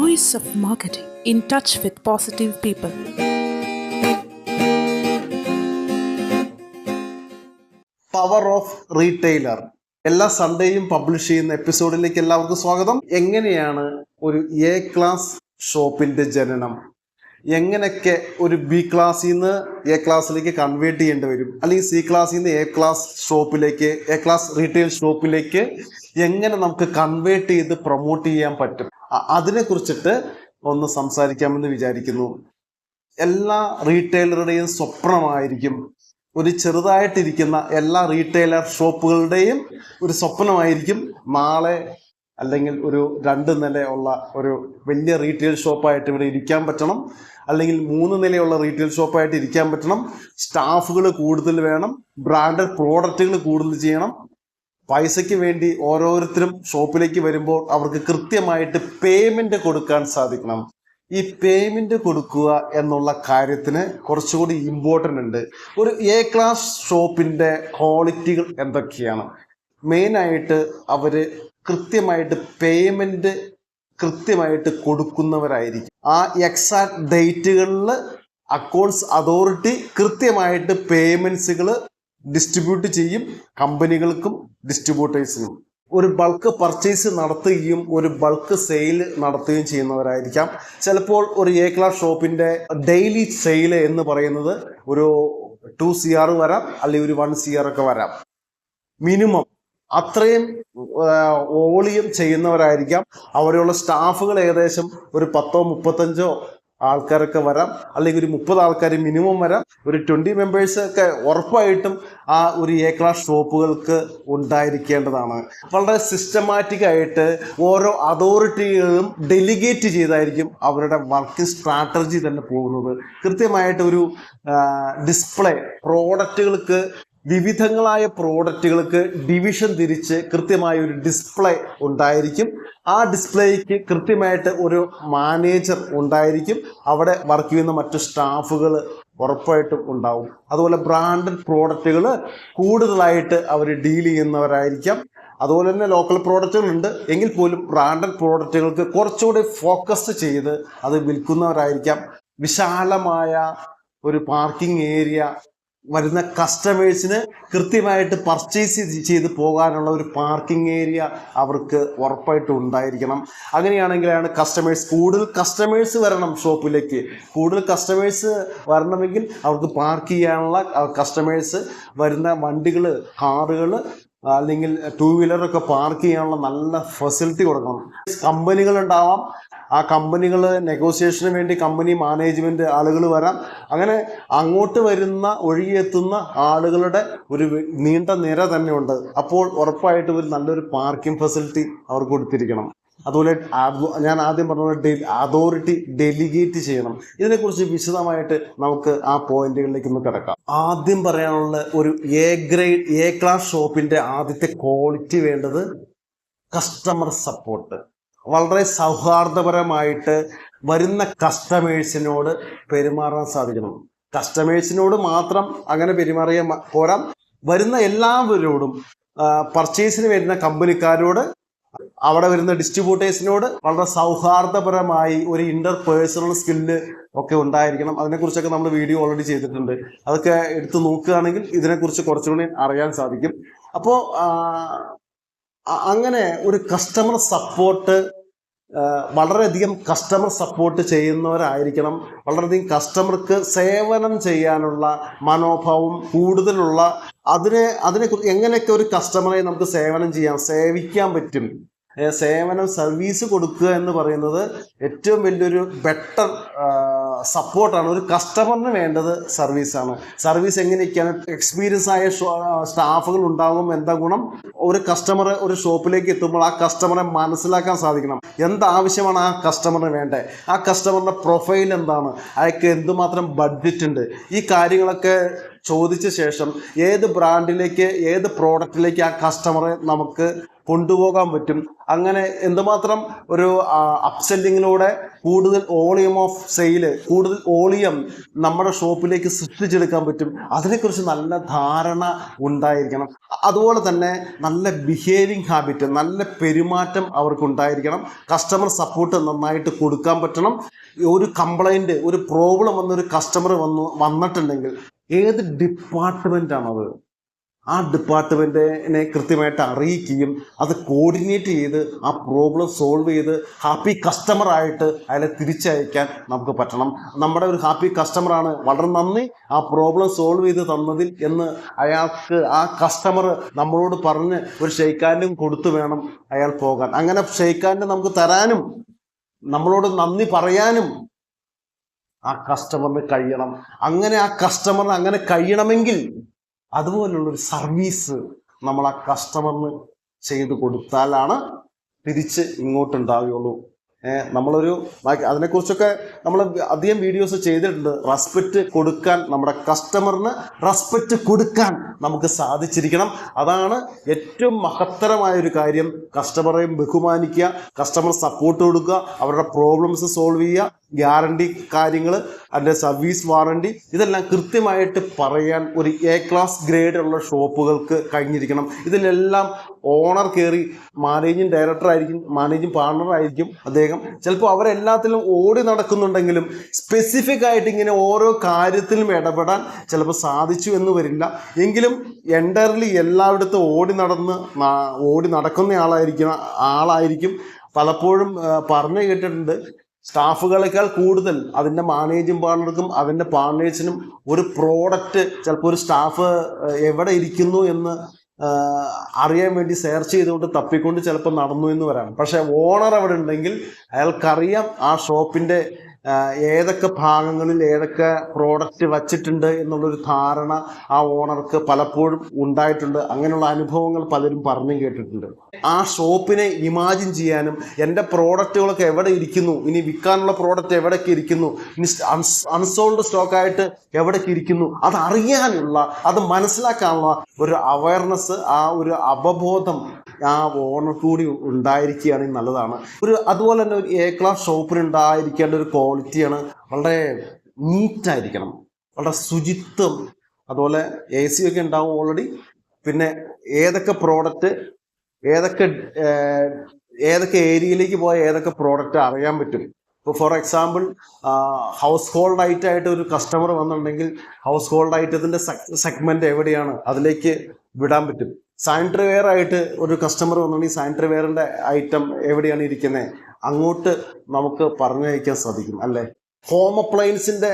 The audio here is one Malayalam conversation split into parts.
voice of marketing, in touch with positive people. Power of retailer എല്ലാ സൺഡേയും പബ്ലിഷ് ചെയ്യുന്ന എപ്പിസോഡിലേക്ക് എല്ലാവർക്കും സ്വാഗതം. എങ്ങനെയാണ് ഒരു എ ക്ലാസ് ഷോപ്പിന്റെ ജനനം, എങ്ങനെയൊക്കെ ഒരു ബി ക്ലാസ്സിൽ നിന്ന് എ ക്ലാസ്സിലേക്ക് കൺവേർട്ട് ചെയ്യേണ്ടി വരും, അല്ലെങ്കിൽ സി ക്ലാസ്സിൽ നിന്ന് എ ക്ലാസ് ഷോപ്പിലേക്ക്, എ ക്ലാസ് റീറ്റെയിൽ ഷോപ്പിലേക്ക് എങ്ങനെ നമുക്ക് കൺവേർട്ട് ചെയ്ത് പ്രൊമോട്ട് ചെയ്യാൻ പറ്റും, അതിനെ കുറിച്ചിട്ട് ഒന്ന് സംസാരിക്കാമെന്ന് വിചാരിക്കുന്നു. എല്ലാ റീറ്റെയിലറുടെയും സ്വപ്നമായിരിക്കും, ഒരു ചെറുതായിട്ടിരിക്കുന്ന എല്ലാ റീറ്റെയിലർ ഷോപ്പുകളുടെയും ഒരു സ്വപ്നമായിരിക്കും നാളെ അല്ലെങ്കിൽ ഒരു 2 നിലയുള്ള ഒരു വലിയ റീറ്റെയിൽ ഷോപ്പായിട്ട് ഇവിടെ ഇരിക്കാൻ പറ്റണം, അല്ലെങ്കിൽ 3 നിലയുള്ള റീറ്റെയിൽ ഷോപ്പായിട്ട് ഇരിക്കാൻ പറ്റണം, സ്റ്റാഫുകൾ കൂടുതൽ വേണം, ബ്രാൻഡഡ് പ്രോഡക്റ്റുകൾ കൂടുതൽ ചെയ്യണം. പൈസയ്ക്ക് വേണ്ടി ഓരോരുത്തരും ഷോപ്പിലേക്ക് വരുമ്പോൾ അവർക്ക് കൃത്യമായിട്ട് പേയ്മെന്റ് കൊടുക്കാൻ സാധിക്കണം. ഈ പേയ്മെന്റ് കൊടുക്കുക എന്നുള്ള കാര്യത്തിന് കുറച്ചുകൂടി ഇമ്പോർട്ടൻ്റ് ഉണ്ട്. ഒരു എ ക്ലാസ് ഷോപ്പിന്റെ ക്വാളിറ്റികൾ എന്തൊക്കെയാണ്? മെയിനായിട്ട് അവർ കൃത്യമായിട്ട് പേയ്മെന്റ് കൃത്യമായിട്ട് കൊടുക്കുന്നവരായിരിക്കും. ആ എക്സാക്ട് ഡേറ്റുകളിൽ അക്കൗണ്ട്സ് അതോറിറ്റി കൃത്യമായിട്ട് പേയ്മെന്റ്സുകൾ ഡിസ്ട്രിബ്യൂട്ട് ചെയ്യും, കമ്പനികൾക്കും ഡിസ്ട്രിബ്യൂട്ടേഴ്സിനും. ഒരു ബൾക്ക് പർച്ചേസ് നടത്തുകയും ഒരു ബൾക്ക് സെയിൽ നടത്തുകയും ചെയ്യുന്നവരായിരിക്കാം. ചിലപ്പോൾ ഒരു എ ക്ലാസ് ഷോപ്പിന്റെ ഡെയിലി സെയിൽ എന്ന് പറയുന്നത് ഒരു 2 CR വരാം, അല്ലെങ്കിൽ ഒരു 1 CR ഒക്കെ വരാം മിനിമം. അത്രയും വോളിയം ചെയ്യുന്നവരായിരിക്കാം. അവിടെയുള്ള സ്റ്റാഫുകൾ ഏകദേശം ഒരു 10-35 ആൾക്കാരൊക്കെ വരാം, അല്ലെങ്കിൽ ഒരു 30 ആൾക്കാർ മിനിമം വരാം. ഒരു 20 മെമ്പേഴ്സ് ഒക്കെ ഉറപ്പായിട്ടും ആ ഒരു എ ക്ലാസ് ഷോപ്പുകൾക്ക് ഉണ്ടായിരിക്കേണ്ടതാണ്. വളരെ സിസ്റ്റമാറ്റിക് ആയിട്ട് ഓരോ അതോറിറ്റികളും ഡെലിഗേറ്റ് ചെയ്തായിരിക്കും അവരുടെ വർക്കിംഗ് സ്ട്രാറ്റജി തന്നെ പോകുന്നത്. കൃത്യമായിട്ട് ഒരു ഡിസ്പ്ലേ പ്രോഡക്റ്റുകൾക്ക്, വിവിധങ്ങളായ പ്രോഡക്റ്റുകൾക്ക് ഡിവിഷൻ തിരിച്ച് കൃത്യമായ ഒരു ഡിസ്പ്ലേ ഉണ്ടായിരിക്കും. ആ ഡിസ്പ്ലേക്ക് കൃത്യമായിട്ട് ഒരു മാനേജർ ഉണ്ടായിരിക്കും. അവിടെ വർക്ക് ചെയ്യുന്ന മറ്റു സ്റ്റാഫുകൾ ഉറപ്പായിട്ടും ഉണ്ടാവും. അതുപോലെ ബ്രാൻഡഡ് പ്രോഡക്റ്റുകൾ കൂടുതലായിട്ട് അവർ ഡീൽ ചെയ്യുന്നവരായിരിക്കാം. അതുപോലെ തന്നെ ലോക്കൽ പ്രോഡക്റ്റുകളുണ്ട്, എങ്കിൽ പോലും ബ്രാൻഡഡ് പ്രോഡക്റ്റുകൾക്ക് കുറച്ചുകൂടി ഫോക്കസ് ചെയ്ത് അത് വിൽക്കുന്നവരായിരിക്കാം. വിശാലമായ ഒരു പാർക്കിംഗ് ഏരിയ, വരുന്ന കസ്റ്റമേഴ്സിന് കൃത്യമായിട്ട് പർച്ചേസ് ചെയ്ത് പോകാനുള്ള ഒരു പാർക്കിംഗ് ഏരിയ അവർക്ക് ഉറപ്പായിട്ടും ഉണ്ടായിരിക്കണം. അങ്ങനെയാണെങ്കിലാണ് കൂടുതൽ കസ്റ്റമേഴ്സ് വരണം ഷോപ്പിലേക്ക്. കൂടുതൽ കസ്റ്റമേഴ്സ് വരണമെങ്കിൽ അവർക്ക് പാർക്ക് ചെയ്യാനുള്ള കസ്റ്റമേഴ്സ്, വരുന്ന വണ്ടികൾ, കാറുകൾ അല്ലെങ്കിൽ 2 വീലറൊക്കെ പാർക്ക് ചെയ്യാനുള്ള നല്ല ഫെസിലിറ്റി കൊടുക്കണം. കമ്പനികൾ ഉണ്ടാവാം, ആ കമ്പനികൾ നെഗോസിയേഷന് വേണ്ടി കമ്പനി മാനേജ്മെന്റ് ആളുകൾ വരാം. അങ്ങനെ അങ്ങോട്ട് വരുന്ന ഒഴുകിയെത്തുന്ന ആളുകളുടെ ഒരു നീണ്ട നിര തന്നെയുണ്ട്. അപ്പോൾ ഉറപ്പായിട്ടും ഒരു നല്ലൊരു പാർക്കിംഗ് ഫെസിലിറ്റി അവർക്ക് കൊടുത്തിരിക്കണം. അതുപോലെ ഞാൻ ആദ്യം പറഞ്ഞ അതോറിറ്റി ഡെലിഗേറ്റ് ചെയ്യണം. ഇതിനെക്കുറിച്ച് വിശദമായിട്ട് നമുക്ക് ആ പോയിന്റുകളിലേക്ക് ഒന്ന് കിടക്കാം. ആദ്യം പറയാനുള്ള ഒരു എ ക്ലാസ് ഷോപ്പിന്റെ ആദ്യത്തെ ക്വാളിറ്റി വേണ്ടത് കസ്റ്റമർ സപ്പോർട്ട്. വളരെ സൗഹാർദ്ദപരമായിട്ട് വരുന്ന കസ്റ്റമേഴ്സിനോട് പെരുമാറാൻ സാധിക്കണം. കസ്റ്റമേഴ്സിനോട് മാത്രം അങ്ങനെ പെരുമാറിയാൽ പോരാ, വരുന്ന എല്ലാവരോടും, പർച്ചേസിന് വരുന്ന കമ്പനിക്കാരോട്, അവിടെ വരുന്ന ഡിസ്ട്രിബ്യൂട്ടേഴ്സിനോട് വളരെ സൗഹാർദ്ദപരമായി ഒരു ഇന്റർപേഴ്സണൽ സ്കില്ല് ഒക്കെ ഉണ്ടായിരിക്കണം. അതിനെക്കുറിച്ചൊക്കെ നമ്മൾ വീഡിയോ ഓൾറെഡി ചെയ്തിട്ടുണ്ട്. അതൊക്കെ എടുത്ത് നോക്കുകയാണെങ്കിൽ ഇതിനെക്കുറിച്ച് കുറച്ചുകൂടി അറിയാൻ സാധിക്കും. അപ്പോൾ അങ്ങനെ ഒരു കസ്റ്റമർ സപ്പോർട്ട്, വളരെയധികം കസ്റ്റമർ സപ്പോർട്ട് ചെയ്യുന്നവരായിരിക്കണം. വളരെയധികം കസ്റ്റമർക്ക് സേവനം ചെയ്യാനുള്ള മനോഭാവം കൂടുതലുള്ള, അതിനെക്കുറിച്ച് എങ്ങനെയൊക്കെ ഒരു കസ്റ്റമറെ നമുക്ക് സേവിക്കാൻ പറ്റും. സർവീസ് കൊടുക്കുക എന്ന് പറയുന്നത് ഏറ്റവും വലിയൊരു ബെറ്റർ സപ്പോർട്ടാണ്. ഒരു കസ്റ്റമറിന് വേണ്ടത് സർവീസാണ്. സർവീസ് എങ്ങനെയൊക്കെയാണ്? എക്സ്പീരിയൻസ് ആയ സ്റ്റാഫുകൾ ഉണ്ടാകും. എന്താ ഗുണം? ഒരു കസ്റ്റമർ ഒരു ഷോപ്പിലേക്ക് എത്തുമ്പോൾ ആ കസ്റ്റമറെ മനസ്സിലാക്കാൻ സാധിക്കണം. എന്താവശ്യമാണ് ആ കസ്റ്റമറിന് വേണ്ടത്, ആ കസ്റ്റമറിന്റെ പ്രൊഫൈൽ എന്താണ്, അയാൾക്ക് എന്തുമാത്രം ബഡ്ജറ്റ് ഉണ്ട്, ഈ കാര്യങ്ങളൊക്കെ ചോദിച്ച ശേഷം ഏത് ബ്രാൻഡിലേക്ക്, ഏത് പ്രോഡക്റ്റിലേക്ക് ആ കസ്റ്റമറെ നമുക്ക് കൊണ്ടുപോകാൻ പറ്റും. അങ്ങനെ എന്തുമാത്രം ഒരു അപ്സെല്ലിങ്ങിലൂടെ കൂടുതൽ വോളിയം ഓഫ് സെയില്, കൂടുതൽ വോളിയം നമ്മുടെ ഷോപ്പിലേക്ക് സൃഷ്ടിച്ചെടുക്കാൻ പറ്റും, അതിനെക്കുറിച്ച് നല്ല ധാരണ ഉണ്ടായിരിക്കണം. അതുപോലെ തന്നെ നല്ല ബിഹേവിങ് ഹാബിറ്റ്, നല്ല പെരുമാറ്റം അവർക്ക് ഉണ്ടായിരിക്കണം. കസ്റ്റമർ സപ്പോർട്ട് നന്നായിട്ട് കൊടുക്കാൻ പറ്റണം. ഒരു കംപ്ലൈൻറ്റ്, ഒരു പ്രോബ്ലം വന്നൊരു കസ്റ്റമർ വന്നിട്ടുണ്ടെങ്കിൽ ഏത് ഡിപ്പാർട്ട്മെൻറ്റാണത്, ആ ഡിപ്പാർട്ട്മെൻറ്റിനെ കൃത്യമായിട്ട് അറിയിക്കുകയും അത് കോർഡിനേറ്റ് ചെയ്ത് ആ പ്രോബ്ലം സോൾവ് ചെയ്ത് ഹാപ്പി കസ്റ്റമറായിട്ട് അയാളെ തിരിച്ചയക്കാൻ നമുക്ക് പറ്റണം. നമ്മുടെ ഒരു ഹാപ്പി കസ്റ്റമറാണ്, വളരെ നന്ദി ആ പ്രോബ്ലം സോൾവ് ചെയ്ത് തന്നതിൽ എന്ന് അയാൾക്ക്, ആ കസ്റ്റമർ നമ്മളോട് പറഞ്ഞ് ഒരു ഷെയ്ക്കാൻഡും കൊടുത്തു വേണം അയാൾ പോകാൻ. അങ്ങനെ ഷെയ്ക്കാൻഡ് നമുക്ക് തരാനും നമ്മളോട് നന്ദി പറയാനും ആ കസ്റ്റമറിന് കഴിയണം. അങ്ങനെ ആ കസ്റ്റമറിന് അങ്ങനെ കഴിയണമെങ്കിൽ അതുപോലുള്ളൊരു സർവീസ് നമ്മൾ ആ കസ്റ്റമറിന് ചെയ്ത് കൊടുത്താലാണ് തിരിച്ച് ഇങ്ങോട്ടുണ്ടാവുകയുള്ളൂ. നമ്മളൊരു അതിനെക്കുറിച്ചൊക്കെ നമ്മൾ അധികം വീഡിയോസ് ചെയ്തിട്ടുണ്ട്. റെസ്പെക്റ്റ് കൊടുക്കാൻ, നമ്മുടെ കസ്റ്റമറിന് റെസ്പെക്റ്റ് കൊടുക്കാൻ നമുക്ക് സാധിച്ചിരിക്കണം. അതാണ് ഏറ്റവും മഹത്തരമായൊരു കാര്യം. കസ്റ്റമറെയും ബഹുമാനിക്കുക, കസ്റ്റമർ സപ്പോർട്ട് കൊടുക്കുക, അവരുടെ പ്രോബ്ലംസ് സോൾവ് ചെയ്യുക, ഗ്യാരണ്ടി കാര്യങ്ങൾ, അതിൻ്റെ സർവീസ് വാറണ്ടി, ഇതെല്ലാം കൃത്യമായിട്ട് പറയാൻ ഒരു എ ക്ലാസ് ഗ്രേഡ് ഉള്ള ഷോപ്പുകൾക്ക് കഴിഞ്ഞിരിക്കണം. ഇതിലെല്ലാം ഓണർ കയറി മാനേജിങ് ഡയറക്ടർ ആയിരിക്കും, മാനേജിങ് പാർട്ണർ ആയിരിക്കും അദ്ദേഹം. ചിലപ്പോൾ അവരെല്ലാത്തിലും ഓടി നടക്കുന്നുണ്ടെങ്കിലും സ്പെസിഫിക് ആയിട്ട് ഇങ്ങനെ ഓരോ കാര്യത്തിലും ഇടപെടാൻ ചിലപ്പോൾ സാധിച്ചു എന്ന് വരില്ല. എങ്കിലും എൻ്റർലി എല്ലായിടത്തും ഓടി നടക്കുന്ന ആളായിരിക്കും. പലപ്പോഴും പറഞ്ഞു കേട്ടിട്ടുണ്ട്, സ്റ്റാഫുകളെക്കാൾ കൂടുതൽ അതിൻ്റെ മാനേജിങ് പാർട്ണർക്കും അതിൻ്റെ പാർട്ട്നേഴ്സിനും ഒരു പ്രോഡക്റ്റ് ചിലപ്പോൾ ഒരു സ്റ്റാഫ് എവിടെ ഇരിക്കുന്നു എന്ന് അറിയാൻ വേണ്ടി സെർച്ച് ചെയ്തുകൊണ്ട് തപ്പിക്കൊണ്ട് ചിലപ്പോൾ നടന്നു എന്ന് വരാം. പക്ഷേ ഓണർ അവിടെ ഉണ്ടെങ്കിൽ അയാൾക്കറിയാം ആ ഷോപ്പിൻ്റെ ഏതൊക്കെ ഭാഗങ്ങളിൽ ഏതൊക്കെ പ്രോഡക്റ്റ് വച്ചിട്ടുണ്ട് എന്നുള്ളൊരു ധാരണ ആ ഓണർക്ക് പലപ്പോഴും ഉണ്ടായിട്ടുണ്ട്. അങ്ങനെയുള്ള അനുഭവങ്ങൾ പലരും പറഞ്ഞു കേട്ടിട്ടുണ്ട്. ആ ഷോപ്പിനെ ഇമാജിൻ ചെയ്യാനും എൻ്റെ പ്രോഡക്റ്റുകളൊക്കെ എവിടെ ഇരിക്കുന്നു, ഇനി വിൽക്കാനുള്ള പ്രോഡക്റ്റ് എവിടേക്ക് ഇരിക്കുന്നു, ഇനി അൺസോൾഡ് സ്റ്റോക്കായിട്ട് എവിടേക്ക് ഇരിക്കുന്നു, അതറിയാനുള്ള, അത് മനസ്സിലാക്കാനുള്ള ഒരു അവയർനെസ്, ആ ഒരു അവബോധം ആ ഓണർ കൂടി ഉണ്ടായിരിക്കുകയാണെങ്കിൽ നല്ലതാണ്. അതുപോലെ തന്നെ ഒരു എ ക്ലാസ് ഷോപ്പിന് ഉണ്ടായിരിക്കേണ്ട ഒരു ക്വാളിറ്റിയാണ് വളരെ നീറ്റായിരിക്കണം, വളരെ ശുചിത്വം. അതുപോലെ AC ഒക്കെ ഉണ്ടാവും ഓൾറെഡി. പിന്നെ ഏതൊക്കെ പ്രോഡക്റ്റ് ഏതൊക്കെ ഏരിയയിലേക്ക് പോയാൽ ഏതൊക്കെ പ്രോഡക്റ്റ് അറിയാൻ പറ്റും. ഇപ്പോൾ ഫോർ എക്സാമ്പിൾ ഹൗസ് ഹോൾഡ് ഐറ്റമായിട്ട് ഒരു കസ്റ്റമർ വന്നിട്ടുണ്ടെങ്കിൽ ഹൗസ് ഹോൾഡ് ഐറ്റത്തിൻ്റെ സെഗ്മെൻറ്റ് എവിടെയാണ് അതിലേക്ക് വിടാൻ പറ്റും. സാനിറ്ററി വെയർ ആയിട്ട് ഒരു കസ്റ്റമർ വന്നിട്ടുണ്ടെങ്കിൽ സാനിറ്ററി വെയറിൻ്റെ ഐറ്റം എവിടെയാണ് ഇരിക്കുന്നത് അങ്ങോട്ട് നമുക്ക് പറഞ്ഞയക്കാൻ സാധിക്കും അല്ലേ. ഹോം അപ്ലയൻസിൻ്റെ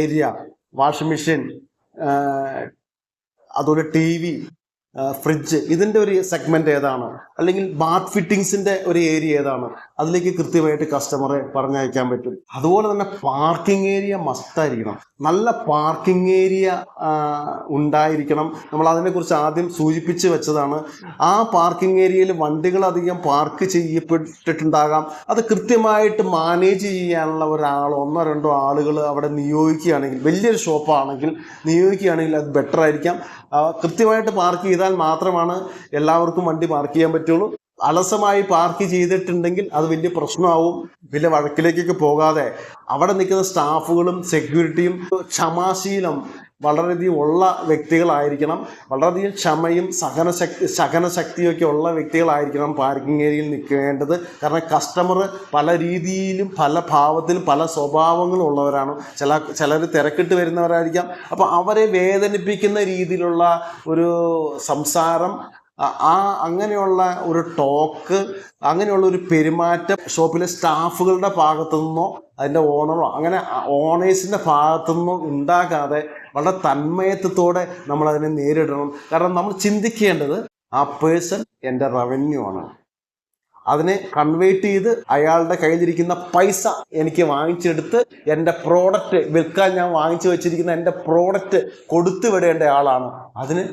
ഏരിയ, വാഷിംഗ് മെഷീൻ, അതുപോലെ TV, ഫ്രിഡ്ജ്, ഇതിൻ്റെ ഒരു സെഗ്മെൻറ്റ് ഏതാണ്, അല്ലെങ്കിൽ ബാത്ത് ഫിറ്റിങ്സിൻ്റെ ഒരു ഏരിയ ഏതാണ്, അതിലേക്ക് കൃത്യമായിട്ട് കസ്റ്റമറെ പറഞ്ഞയക്കാൻ പറ്റും. അതുപോലെ തന്നെ പാർക്കിംഗ് ഏരിയ മസ്റ്റായിരിക്കണം. നല്ല പാർക്കിംഗ് ഏരിയ ഉണ്ടായിരിക്കണം. നമ്മൾ അതിനെക്കുറിച്ച് ആദ്യം സൂചിപ്പിച്ച് വെച്ചതാണ്. ആ പാർക്കിംഗ് ഏരിയയിൽ വണ്ടികൾ അധികം പാർക്ക് ചെയ്യപ്പെട്ടിട്ടുണ്ടാകാം. അത് കൃത്യമായിട്ട് മാനേജ് ചെയ്യാനുള്ള ഒരാൾ, 1-2 ആളുകൾ അവിടെ നിയോഗിക്കുകയാണെങ്കിൽ, വലിയൊരു ഷോപ്പാണെങ്കിൽ നിയോഗിക്കുകയാണെങ്കിൽ അത് ബെറ്റർ ആയിരിക്കാം. കൃത്യമായിട്ട് പാർക്ക് ചെയ്താൽ മാത്രമാണ് എല്ലാവർക്കും വണ്ടി പാർക്ക് ചെയ്യാൻ പറ്റുള്ളൂ. അലസമായി പാർക്ക് ചെയ്തിട്ടുണ്ടെങ്കിൽ അത് വലിയ പ്രശ്നമാവും. വലിയ വഴക്കിലേക്കൊക്കെ പോകാതെ അവിടെ നിൽക്കുന്ന സ്റ്റാഫുകളും സെക്യൂരിറ്റിയും ക്ഷമാശീലം വളരെയധികം ഉള്ള വ്യക്തികളായിരിക്കണം. വളരെയധികം ക്ഷമയും സഹനശക്തിയൊക്കെ ഉള്ള വ്യക്തികളായിരിക്കണം പാർക്കിംഗ് ഏരിയയിൽ നിൽക്കേണ്ടത്. കാരണം കസ്റ്റമർ പല രീതിയിലും പല ഭാവത്തിലും പല സ്വഭാവങ്ങളും ഉള്ളവരാണ്. ചിലർ തിരക്കിട്ട് വരുന്നവരായിരിക്കാം. അപ്പോൾ അവരെ വേദനിപ്പിക്കുന്ന രീതിയിലുള്ള ഒരു സംസാരം, അങ്ങനെയുള്ള ഒരു ടോക്ക്, അങ്ങനെയുള്ള ഒരു പെരുമാറ്റം ഷോപ്പിലെ സ്റ്റാഫുകളുടെ ഭാഗത്തു നിന്നോ അതിൻ്റെ ഓണറോ അങ്ങനെ ഓണേഴ്സിൻ്റെ ഭാഗത്തു നിന്നോ ഉണ്ടാകാതെ വളരെ തന്മയത്വത്തോടെ നമ്മളതിനെ നേരിടണം. കാരണം നമ്മൾ ചിന്തിക്കേണ്ടത് ആ പേഴ്സൺ എൻ്റെ റവന്യൂ ആണ്. അതിനെ കൺവേർട്ട് ചെയ്ത് അയാളുടെ കയ്യിലിരിക്കുന്ന പൈസ എനിക്ക് വാങ്ങിച്ചെടുത്ത് എൻ്റെ പ്രോഡക്റ്റ് വിൽക്കാൻ ഞാൻ വാങ്ങിച്ചു വെച്ചിരിക്കുന്ന എൻ്റെ പ്രോഡക്റ്റ് കൊടുത്തു വിടേണ്ട ആളാണ്. അതിന്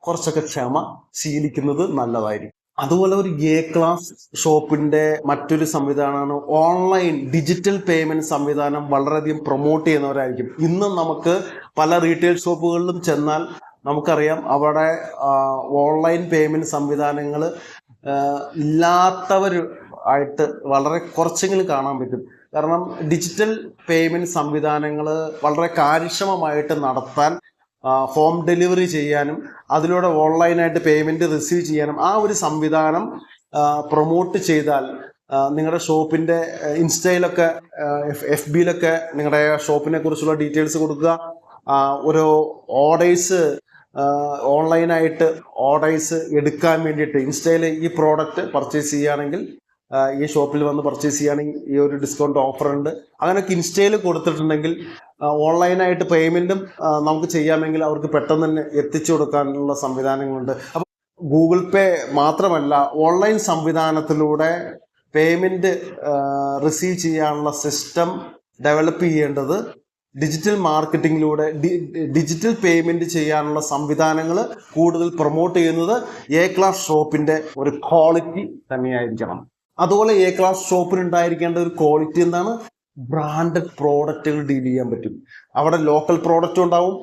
കുറച്ചൊക്കെ ക്ഷമ ശീലിക്കുന്നത് നല്ലതായിരിക്കും. അതുപോലെ ഒരു എ ക്ലാസ് ഷോപ്പിൻ്റെ മറ്റൊരു സംവിധാനമാണ് ഓൺലൈൻ ഡിജിറ്റൽ പേയ്മെൻറ്റ് സംവിധാനം. വളരെയധികം പ്രൊമോട്ട് ചെയ്യുന്നവരായിരിക്കും. ഇന്നും നമുക്ക് പല റീറ്റെയിൽ ഷോപ്പുകളിലും ചെന്നാൽ നമുക്കറിയാം അവിടെ ഓൺലൈൻ പേയ്മെൻറ്റ് സംവിധാനങ്ങൾ ഇല്ലാത്തവർ ആയിട്ട് വളരെ കുറച്ചെങ്കിലും കാണാൻ പറ്റും. കാരണം ഡിജിറ്റൽ പേയ്മെൻറ്റ് സംവിധാനങ്ങൾ വളരെ കാര്യക്ഷമമായിട്ട് നടത്താൻ, ഹോം ഡെലിവറി ചെയ്യാനും അതിലൂടെ ഓൺലൈനായിട്ട് പേയ്മെൻറ്റ് റിസീവ് ചെയ്യാനും ആ ഒരു സംവിധാനം പ്രൊമോട്ട് ചെയ്താൽ നിങ്ങളുടെ ഷോപ്പിൻ്റെ ഇൻസ്റ്റയിലൊക്കെ എഫ് ബിയിലൊക്കെ നിങ്ങളുടെ ഷോപ്പിനെ കുറിച്ചുള്ള ഡീറ്റെയിൽസ് കൊടുക്കുക. ഒരു ഓർഡേഴ്സ് ഓൺലൈനായിട്ട് ഓർഡേഴ്സ് എടുക്കാൻ വേണ്ടിയിട്ട് ഇൻസ്റ്റയിൽ ഈ പ്രോഡക്റ്റ് പർച്ചേസ് ചെയ്യുകയാണെങ്കിൽ, ഈ ഷോപ്പിൽ വന്ന് പർച്ചേസ് ചെയ്യുകയാണെങ്കിൽ ഈ ഒരു ഡിസ്കൗണ്ട് ഓഫർ ഉണ്ട്, അങ്ങനെയൊക്കെ ഇൻസ്റ്റയിൽ കൊടുത്തിട്ടുണ്ടെങ്കിൽ ഓൺലൈനായിട്ട് പേയ്മെൻറ്റും നമുക്ക് ചെയ്യാമെങ്കിൽ അവർക്ക് പെട്ടെന്ന് തന്നെ എത്തിച്ചു കൊടുക്കാനുള്ള സംവിധാനങ്ങളുണ്ട്. അപ്പോൾ ഗൂഗിൾ പേ മാത്രമല്ല, ഓൺലൈൻ സംവിധാനത്തിലൂടെ പേയ്മെൻറ്റ് റിസീവ് ചെയ്യാനുള്ള സിസ്റ്റം ഡെവലപ്പ് ചെയ്യേണ്ടത് ഡിജിറ്റൽ മാർക്കറ്റിങ്ങിലൂടെ ഡിജിറ്റൽ പേയ്മെൻറ്റ് ചെയ്യാനുള്ള സംവിധാനങ്ങൾ കൂടുതൽ പ്രൊമോട്ട് ചെയ്യുന്നത് എ ക്ലാസ് ഷോപ്പിൻ്റെ ഒരു ക്വാളിറ്റി തന്നെയായിരിക്കണം. അതുപോലെ എ ക്ലാസ് ഷോപ്പിനുണ്ടായിരിക്കേണ്ട ഒരു ക്വാളിറ്റി എന്താണ്? ബ്രാൻഡഡ് പ്രോഡക്റ്റുകൾ ഡീൽ ചെയ്യാൻ പറ്റും. അവിടെ ലോക്കൽ പ്രോഡക്റ്റ് ഉണ്ടാവും,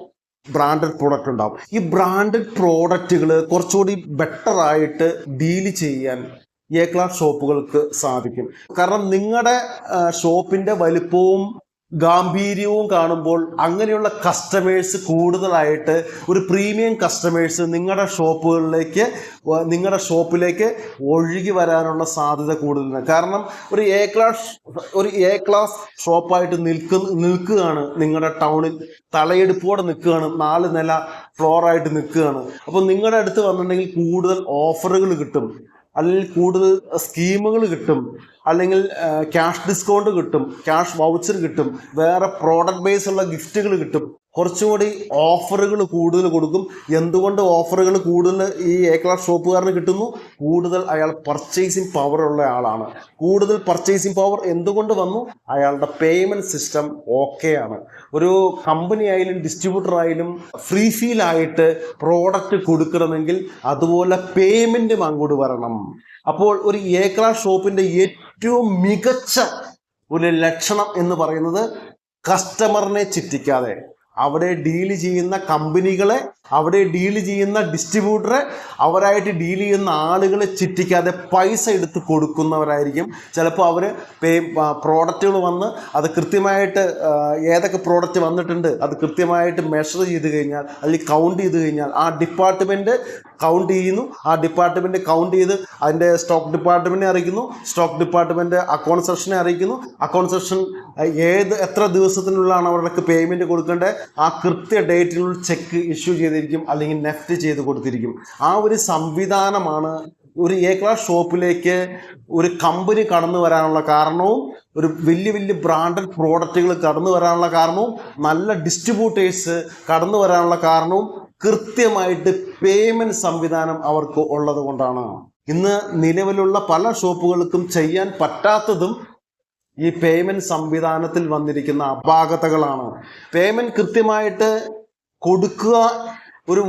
ബ്രാൻഡഡ് പ്രോഡക്റ്റ് ഉണ്ടാവും. ഈ ബ്രാൻഡഡ് പ്രോഡക്റ്റുകൾ കുറച്ചുകൂടി ബെറ്റർ ആയിട്ട് ഡീൽ ചെയ്യാൻ എ ക്ലാസ് ഷോപ്പുകൾക്ക് സാധിക്കും. കാരണം നിങ്ങളുടെ ഷോപ്പിൻ്റെ വലിപ്പവും ഗാംഭീര്യവും കാണുമ്പോൾ അങ്ങനെയുള്ള കസ്റ്റമേഴ്സ് കൂടുതലായിട്ട്, ഒരു പ്രീമിയം കസ്റ്റമേഴ്സ് നിങ്ങളുടെ ഷോപ്പിലേക്ക് ഒഴുകി വരാനുള്ള സാധ്യത കൂടുതലാണ്. കാരണം ഒരു എ ക്ലാസ് ഷോപ്പായിട്ട് നിൽക്കുകയാണ് നിങ്ങളുടെ ടൗണിൽ, തലയെടുപ്പോടെ നിൽക്കുകയാണ്, 4 നില ഫ്ലോറായിട്ട് നിൽക്കുകയാണ്. അപ്പോൾ നിങ്ങളുടെ അടുത്ത് വന്നിട്ടുണ്ടെങ്കിൽ കൂടുതൽ ഓഫറുകൾ കിട്ടും, അല്ലെങ്കിൽ കൂടുതൽ സ്കീമുകൾ കിട്ടും, അല്ലെങ്കിൽ ക്യാഷ് ഡിസ്കൗണ്ട് കിട്ടും, ക്യാഷ് വൗച്ചർ കിട്ടും, വേറെ പ്രോഡക്റ്റ് ബേസ് ഉള്ള ഗിഫ്റ്റുകൾ കിട്ടും, കുറച്ചുകൂടി ഓഫറുകൾ കൂടുതൽ കൊടുക്കും. എന്തുകൊണ്ട് ഓഫറുകൾ കൂടുതൽ ഈ എ ക്ലാസ് ഷോപ്പുകാരന് കിട്ടുന്നു? കൂടുതൽ അയാൾ പർച്ചേസിങ് പവർ ഉള്ള ആളാണ്. കൂടുതൽ പർച്ചേസിങ് പവർ എന്തുകൊണ്ട് വന്നു? അയാളുടെ പേയ്മെൻറ്റ് സിസ്റ്റം ഓക്കെയാണ്. ഒരു കമ്പനി ആയാലും ഡിസ്ട്രിബ്യൂട്ടർ ആയാലും ഫ്രീ ഫീൽ ആയിട്ട് പ്രോഡക്റ്റ് കൊടുക്കണമെങ്കിൽ അതുപോലെ പേയ്മെൻറ്റും അങ്ങോട്ട് വരണം. അപ്പോൾ ഒരു എ ക്ലാസ് ഷോപ്പിൻ്റെ ഏറ്റവും മികച്ച ഒരു ലക്ഷണം എന്ന് പറയുന്നത് കസ്റ്റമറിനെ ചിറ്റിക്കാതെ, അവിടെ ഡീൽ ചെയ്യുന്ന കമ്പനികളെ, അവിടെ ഡീൽ ചെയ്യുന്ന ഡിസ്ട്രിബ്യൂട്ടറെ, അവരായിട്ട് ഡീൽ ചെയ്യുന്ന ആളുകളെ ചിറ്റിക്കാതെ പൈസ എടുത്ത് കൊടുക്കുന്നവരായിരിക്കും. ചിലപ്പോൾ അവർ പ്രോഡക്റ്റുകൾ വന്ന് അത് കൃത്യമായിട്ട് ഏതൊക്കെ പ്രോഡക്റ്റ് വന്നിട്ടുണ്ട് അത് കൃത്യമായിട്ട് മെഷർ ചെയ്ത് കഴിഞ്ഞാൽ, അല്ലെങ്കിൽ കൗണ്ട് ചെയ്ത് കഴിഞ്ഞാൽ ആ ഡിപ്പാർട്ട്മെൻറ്റ് കൗണ്ട് ചെയ്യുന്നു. ആ ഡിപ്പാർട്ട്മെൻറ്റ് കൗണ്ട് ചെയ്ത് അതിൻ്റെ സ്റ്റോക്ക് ഡിപ്പാർട്ട്മെൻറ്റിനെ അറിയിക്കുന്നു, സ്റ്റോക്ക് ഡിപ്പാർട്ട്മെൻറ്റ് അക്കൗണ്ട് സെക്ഷനെ അറിയിക്കുന്നു, അക്കൗണ്ട് സെക്ഷൻ എത്ര ദിവസത്തിനുള്ളിലാണ് അവർക്ക് പേയ്മെൻറ്റ് കൊടുക്കേണ്ടത്, ആ കൃത്യ ഡേറ്റിനുള്ളിൽ ചെക്ക് ഇഷ്യൂ ചെയ്തിരിക്കും, അല്ലെങ്കിൽ നെഫ്റ്റ് ചെയ്ത് കൊടുത്തിരിക്കും. ആ ഒരു സംവിധാനമാണ് ഒരു എ ക്ലാസ് ഷോപ്പിലേക്ക് ഒരു കമ്പനി കടന്നു വരാനുള്ള കാരണവും, ഒരു വലിയ വലിയ ബ്രാൻഡഡ് പ്രോഡക്റ്റുകൾ കടന്നു വരാനുള്ള കാരണവും, നല്ല ഡിസ്ട്രിബ്യൂട്ടേഴ്സ് കടന്നു വരാനുള്ള കാരണവും കൃത്യമായിട്ട് പേയ്മെൻറ്റ് സംവിധാനം അവർക്ക് ഉള്ളത് കൊണ്ടാണ്. ഇന്ന് നിലവിലുള്ള പല ഷോപ്പുകൾക്കും ചെയ്യാൻ പറ്റാത്തതും ഈ പേയ്മെൻറ്റ് സംവിധാനത്തിൽ വന്നിരിക്കുന്ന അപാകതകളാണ്. പേയ്മെൻറ്റ് കൃത്യമായിട്ട് കൊടുക്കുക, ഒരു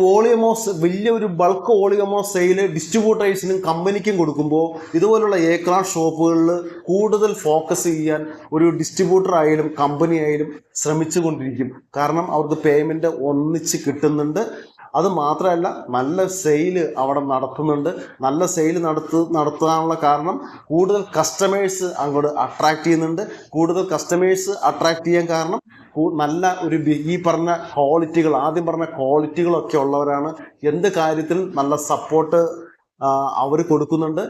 വലിയൊരു ബൾക്ക് വോളിയമോ സെയിൽ ഡിസ്ട്രിബ്യൂട്ടേഴ്സിനും കമ്പനിക്കും കൊടുക്കുമ്പോൾ ഇതുപോലുള്ള എ ക്ലാസ് ഷോപ്പുകളിൽ കൂടുതൽ ഫോക്കസ് ചെയ്യാൻ ഒരു ഡിസ്ട്രിബ്യൂട്ടർ ആയാലും കമ്പനി ആയാലും ശ്രമിച്ചു കൊണ്ടിരിക്കും. കാരണം അവർക്ക് പേയ്മെൻറ്റ് ഒന്നിച്ച് കിട്ടുന്നുണ്ട്. അത് മാത്രമല്ല, നല്ല സെയിൽ അവിടെ നടത്തുന്നുണ്ട്. നല്ല സെയിൽ നടത്താനുള്ള കാരണം കൂടുതൽ കസ്റ്റമേഴ്സ് അങ്ങോട്ട് അട്രാക്ട് ചെയ്യുന്നുണ്ട്. കൂടുതൽ കസ്റ്റമേഴ്സ് അട്രാക്ട് ചെയ്യാൻ കാരണം നല്ല ഒരു ഈ പറഞ്ഞ ക്വാളിറ്റികൾ, ആദ്യം പറഞ്ഞ ക്വാളിറ്റികളൊക്കെ ഉള്ളവരാണ്. എന്ത് കാര്യത്തിലും നല്ല സപ്പോർട്ട് അവർ കൊടുക്കുന്നുണ്ട്.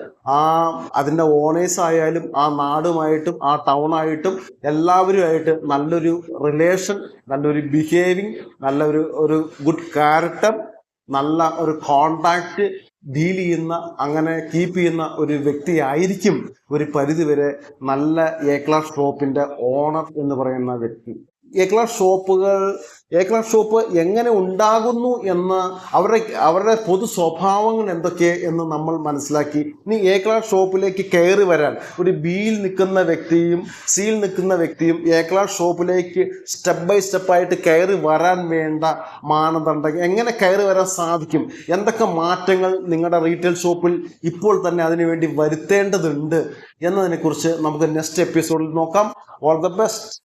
അതിൻ്റെ ഓണേഴ്സ് ആയാലും ആ നാടുമായിട്ടും ആ ടൗണായിട്ടും എല്ലാവരുമായിട്ട് നല്ലൊരു റിലേഷൻ, നല്ലൊരു ബിഹേവിങ്, നല്ലൊരു ഗുഡ് ക്യാരക്ടർ, നല്ല ഒരു കോണ്ടാക്റ്റ് ഡീൽ ചെയ്യുന്ന, അങ്ങനെ കീപ്പ് ചെയ്യുന്ന ഒരു വ്യക്തിയായിരിക്കും ഒരു പരിധിവരെ നല്ല എ ക്ലാസ് ഷോപ്പിൻ്റെ ഓണർ എന്ന് പറയുന്ന വ്യക്തി. എ ക്ലാസ് ഷോപ്പ് എങ്ങനെ ഉണ്ടാകുന്നു എന്ന്, അവരുടെ പൊതു സ്വഭാവങ്ങൾ എന്തൊക്കെ എന്ന് നമ്മൾ മനസ്സിലാക്കി. ഇനി എ ക്ലാസ് ഷോപ്പിലേക്ക് കയറി വരാൻ ഒരു ബിയിൽ നിൽക്കുന്ന വ്യക്തിയും സിയിൽ നിൽക്കുന്ന വ്യക്തിയും എ ക്ലാസ് ഷോപ്പിലേക്ക് സ്റ്റെപ്പ് ബൈ സ്റ്റെപ്പായിട്ട് കയറി വരാൻ വേണ്ട മാനദണ്ഡങ്ങൾ, എങ്ങനെ കയറി വരാൻ സാധിക്കും, എന്തൊക്കെ മാറ്റങ്ങൾ നിങ്ങളുടെ റീറ്റെയിൽ ഷോപ്പിൽ ഇപ്പോൾ തന്നെ അതിനുവേണ്ടി വരുത്തേണ്ടതുണ്ട് എന്നതിനെക്കുറിച്ച് നമുക്ക് നെക്സ്റ്റ് എപ്പിസോഡിൽ നോക്കാം. All the best.